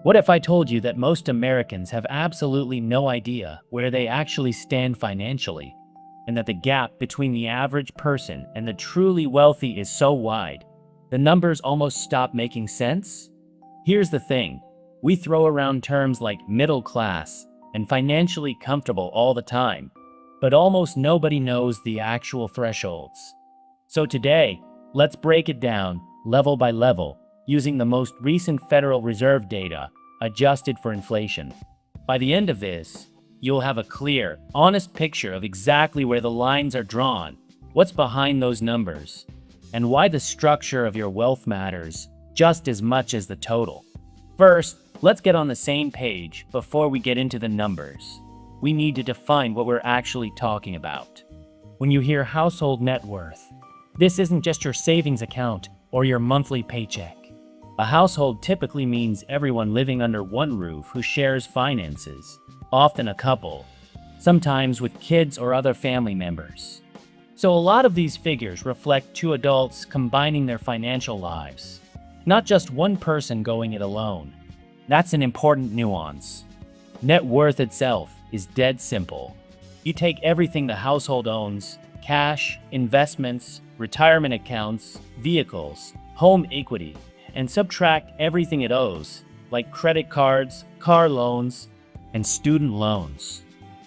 What if I told you that most Americans have absolutely no idea where they actually stand financially, and that the gap between the average person and the truly wealthy is so wide, the numbers almost stop making sense? Here's the thing. We throw around terms like middle class and financially comfortable all the time, but almost nobody knows the actual thresholds. So today, let's break it down level by level using the most recent Federal Reserve data adjusted for inflation. By the end of this, you'll have a clear, honest picture of exactly where the lines are drawn, what's behind those numbers, and why the structure of your wealth matters just as much as the total. First, let's get on the same page before we get into the numbers. We need to define what we're actually talking about. When you hear household net worth, this isn't just your savings account or your monthly paycheck. A household typically means everyone living under one roof who shares finances, often a couple, sometimes with kids or other family members. So a lot of these figures reflect two adults combining their financial lives, not just one person going it alone. That's an important nuance. Net worth itself is dead simple. You take everything the household owns, cash, investments, retirement accounts, vehicles, home equity, and subtract everything it owes, like credit cards, car loans, and student loans.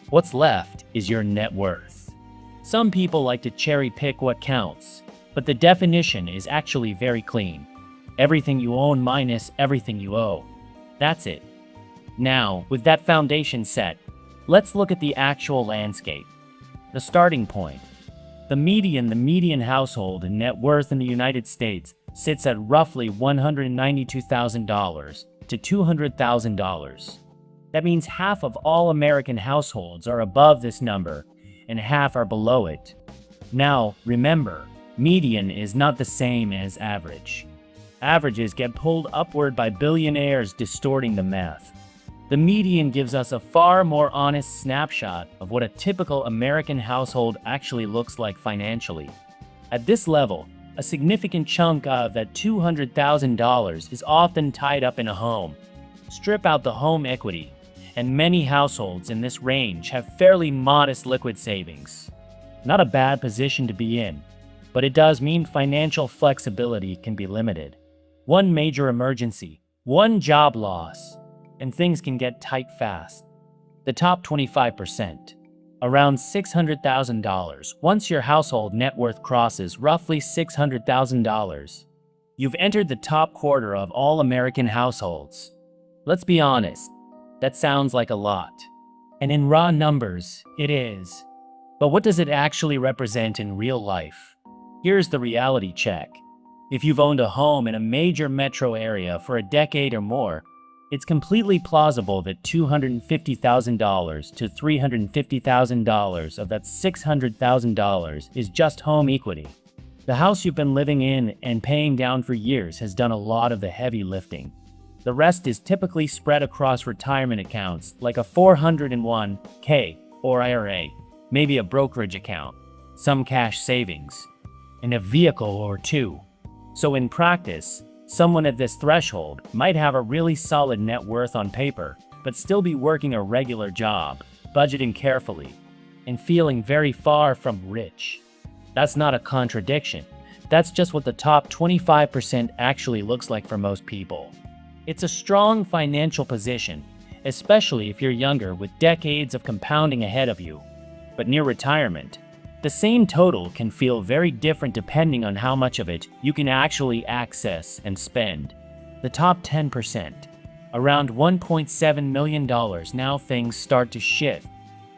What's left is your net worth. Some people like to cherry pick what counts, but the definition is actually very clean. Everything you own minus everything you owe. That's it. Now, with that foundation set, let's look at the actual landscape. The starting point. The median household in net worth in the United States sits at roughly $192,000 to $200,000. That means half of all American households are above this number, and half are below it. Now, remember, median is not the same as average. Averages get pulled upward by billionaires distorting the math. The median gives us a far more honest snapshot of what a typical American household actually looks like financially. At this level, a significant chunk of that $200,000 is often tied up in a home. Strip out the home equity, and many households in this range have fairly modest liquid savings. Not a bad position to be in, but it does mean financial flexibility can be limited. One major emergency, one job loss, and things can get tight fast. The top 25%, around $600,000. Once your household net worth crosses roughly $600,000, you've entered the top quarter of all American households. Let's be honest, that sounds like a lot. And in raw numbers, it is. But what does it actually represent in real life? Here's the reality check. If you've owned a home in a major metro area for a decade or more, it's completely plausible that $250,000 to $350,000 of that $600,000 is just home equity. The house you've been living in and paying down for years has done a lot of the heavy lifting. The rest is typically spread across retirement accounts like a 401k or IRA, maybe a brokerage account, some cash savings, and a vehicle or two. So in practice, someone at this threshold might have a really solid net worth on paper, but still be working a regular job, budgeting carefully, and feeling very far from rich. That's not a contradiction. That's just what the top 25% actually looks like for most people. It's a strong financial position, especially if you're younger with decades of compounding ahead of you. But near retirement, the same total can feel very different depending on how much of it you can actually access and spend. The top 10%, around $1.7 million, now things start to shift,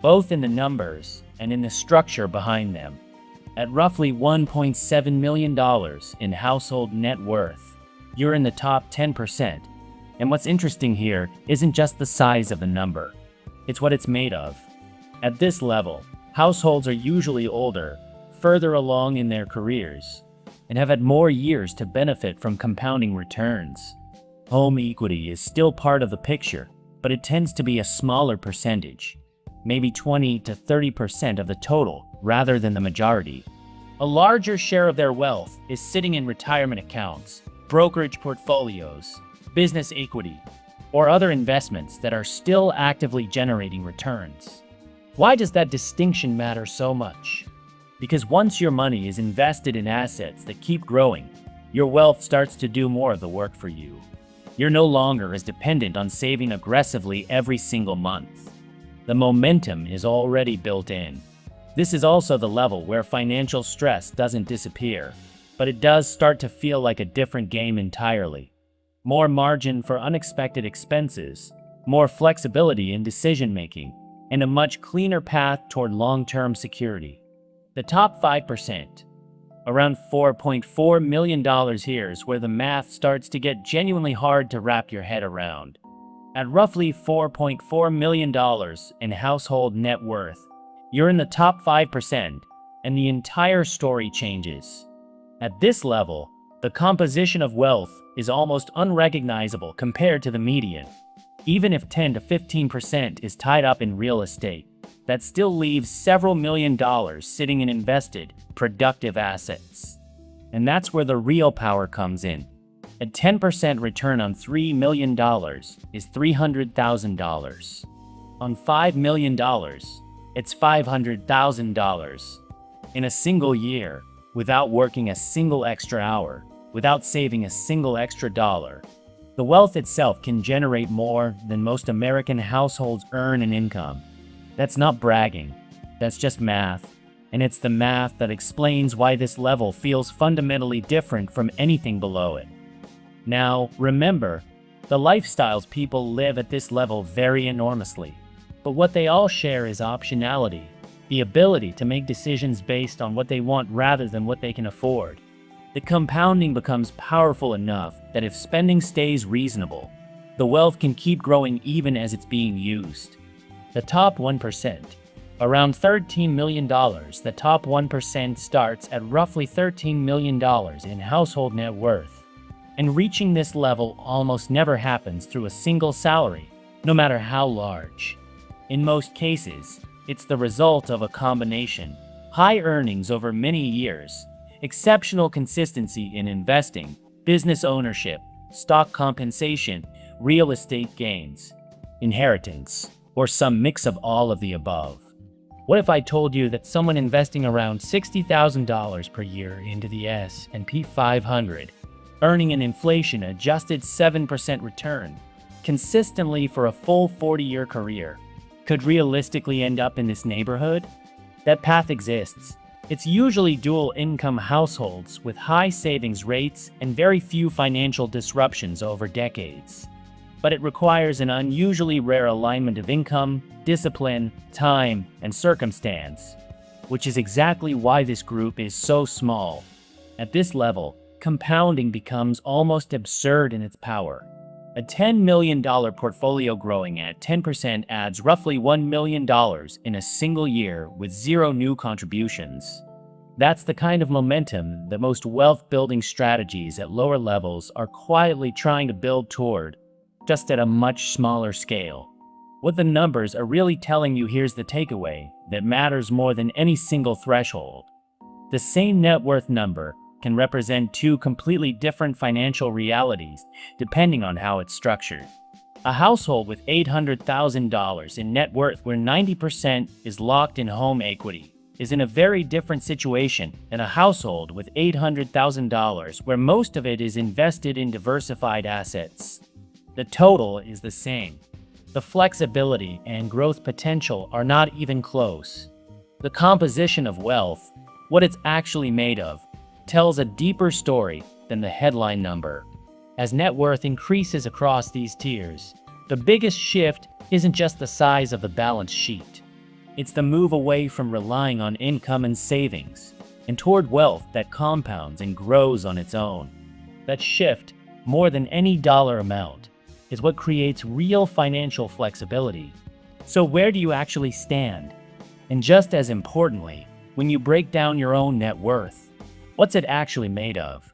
both in the numbers and in the structure behind them. At roughly $1.7 million in household net worth, you're in the top 10%. And what's interesting here isn't just the size of the number, it's what it's made of. At this level, households are usually older, further along in their careers, and have had more years to benefit from compounding returns. Home equity is still part of the picture, but it tends to be a smaller percentage, maybe 20 to 30% of the total rather than the majority. A larger share of their wealth is sitting in retirement accounts, brokerage portfolios, business equity, or other investments that are still actively generating returns. Why does that distinction matter so much? Because once your money is invested in assets that keep growing, your wealth starts to do more of the work for you. You're no longer as dependent on saving aggressively every single month. The momentum is already built in. This is also the level where financial stress doesn't disappear, but it does start to feel like a different game entirely. More margin for unexpected expenses, more flexibility in decision-making, and a much cleaner path toward long-term security. The top 5%, around $4.4 million here is where the math starts to get genuinely hard to wrap your head around. At roughly $4.4 million in household net worth, you're in the top 5%, and the entire story changes. At this level, the composition of wealth is almost unrecognizable compared to the median. Even if 10 to 15% is tied up in real estate, that still leaves several $1,000,000 sitting in invested, productive assets. And that's where the real power comes in. A 10% return on $3 million is $300,000. On $5 million, it's $500,000. In a single year, without working a single extra hour, without saving a single extra dollar, the wealth itself can generate more than most American households earn in income. That's not bragging, that's just math. And it's the math that explains why this level feels fundamentally different from anything below it. Now, remember, the lifestyles people live at this level vary enormously, but what they all share is optionality, the ability to make decisions based on what they want rather than what they can afford. The compounding becomes powerful enough that if spending stays reasonable, the wealth can keep growing even as it's being used. The top 1%, around $13 million, the top 1% starts at roughly $13 million in household net worth. And reaching this level almost never happens through a single salary, no matter how large. In most cases, it's the result of a combination: high earnings over many years, exceptional consistency in investing, business ownership, stock compensation, real estate gains, inheritance, or some mix of all of the above. What if I told you that someone investing around $60,000 per year into the S&P 500, earning an inflation-adjusted 7% return, consistently for a full 40-year career, could realistically end up in this neighborhood? That path exists. It's usually dual-income households with high savings rates and very few financial disruptions over decades. But it requires an unusually rare alignment of income, discipline, time, and circumstance, which is exactly why this group is so small. At this level, compounding becomes almost absurd in its power. A $10 million portfolio growing at 10% adds roughly $1 million in a single year with zero new contributions. That's the kind of momentum that most wealth-building strategies at lower levels are quietly trying to build toward, just at a much smaller scale. What the numbers are really telling you here's the takeaway that matters more than any single threshold. The same net worth number can represent two completely different financial realities depending on how it's structured. A household with $800,000 in net worth where 90% is locked in home equity is in a very different situation than a household with $800,000 where most of it is invested in diversified assets. The total is the same. The flexibility and growth potential are not even close. The composition of wealth, what it's actually made of, tells a deeper story than the headline number. As net worth increases across these tiers, the biggest shift isn't just the size of the balance sheet. It's the move away from relying on income and savings, and toward wealth that compounds and grows on its own. That shift, more than any dollar amount, is what creates real financial flexibility. So where do you actually stand? And just as importantly, when you break down your own net worth, what's it actually made of?